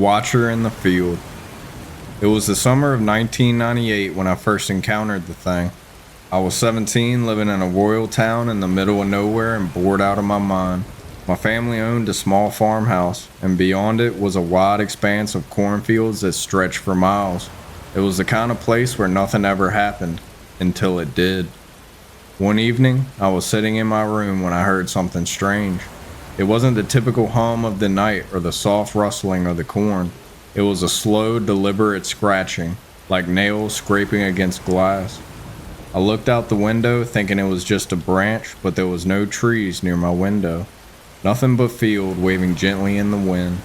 Watcher in the Field. It was the summer of 1998 when I first encountered the thing. I was 17, living in a royal town in the middle of nowhere and bored out of my mind. My family owned a small farmhouse, and beyond it was a wide expanse of cornfields that stretched for miles. It was the kind of place where nothing ever happened, until it did. One evening, I was sitting in my room when I heard something strange. It wasn't the typical hum of the night or the soft rustling of the corn. It was a slow, deliberate scratching, like nails scraping against glass. I looked out the window thinking it was just a branch, but there was no trees near my window. Nothing but field waving gently in the wind.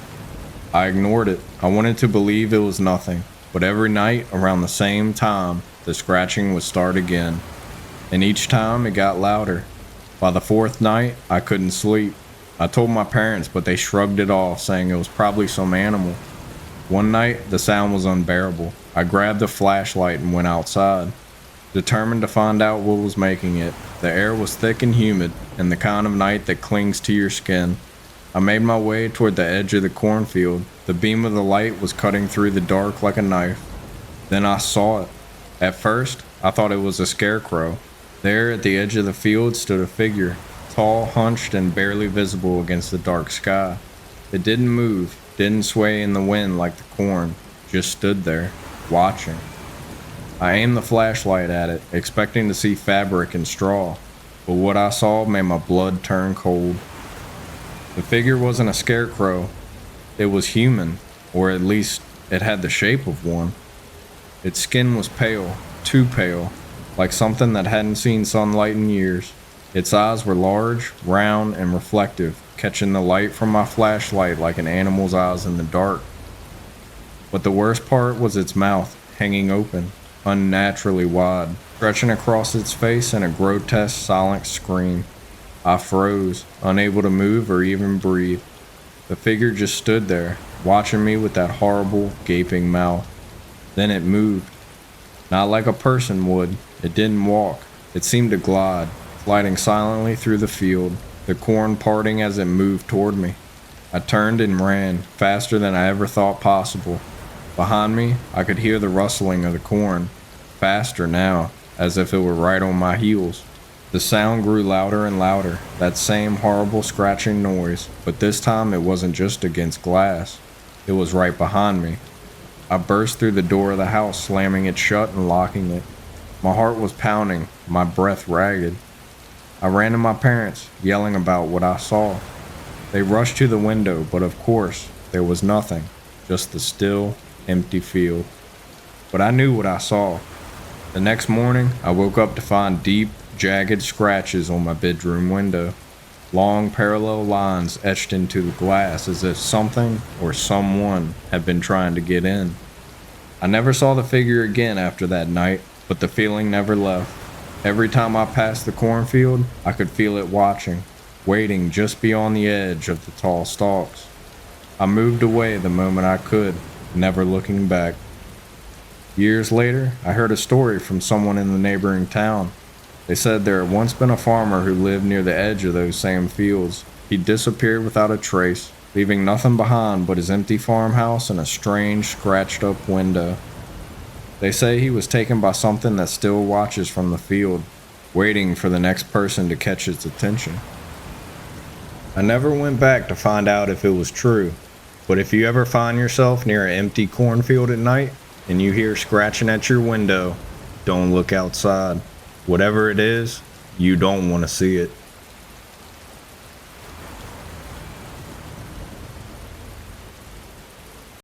I ignored it. I wanted to believe it was nothing, but every night around the same time, the scratching would start again. And each time it got louder. By the fourth night, I couldn't sleep. I told my parents, but they shrugged it off, saying it was probably some animal. One night, the sound was unbearable. I grabbed a flashlight and went outside, determined to find out what was making it. The air was thick and humid, and the kind of night that clings to your skin. I made my way toward the edge of the cornfield. The beam of the light was cutting through the dark like a knife. Then I saw it. At first, I thought it was a scarecrow. There at the edge of the field stood a figure, tall, hunched, and barely visible against the dark sky. It didn't move, didn't sway in the wind like the corn, just stood there, watching. I aimed the flashlight at it, expecting to see fabric and straw, but what I saw made my blood turn cold. The figure wasn't a scarecrow. It was human, or at least it had the shape of one. Its skin was pale, too pale, like something that hadn't seen sunlight in years. Its eyes were large, round, and reflective, catching the light from my flashlight like an animal's eyes in the dark. But the worst part was its mouth, hanging open, unnaturally wide, stretching across its face in a grotesque, silent scream. I froze, unable to move or even breathe. The figure just stood there, watching me with that horrible, gaping mouth. Then it moved. Not like a person would. It didn't walk. It seemed to glide, gliding silently through the field, the corn parting as it moved toward me. I turned and ran, faster than I ever thought possible. Behind me, I could hear the rustling of the corn, faster now, as if it were right on my heels. The sound grew louder and louder, that same horrible scratching noise, but this time it wasn't just against glass. It was right behind me. I burst through the door of the house, slamming it shut and locking it. My heart was pounding, my breath ragged. I ran to my parents, yelling about what I saw. They rushed to the window, but of course, there was nothing, just the still, empty field. But I knew what I saw. The next morning, I woke up to find deep, jagged scratches on my bedroom window. Long parallel lines etched into the glass as if something or someone had been trying to get in. I never saw the figure again after that night, but the feeling never left. Every time I passed the cornfield, I could feel it watching, waiting just beyond the edge of the tall stalks. I moved away the moment I could, never looking back. Years later, I heard a story from someone in the neighboring town. They said there had once been a farmer who lived near the edge of those same fields. He disappeared without a trace, leaving nothing behind but his empty farmhouse and a strange, scratched-up window. They say he was taken by something that still watches from the field, waiting for the next person to catch its attention. I never went back to find out if it was true, but if you ever find yourself near an empty cornfield at night and you hear scratching at your window, don't look outside. Whatever it is, you don't want to see it.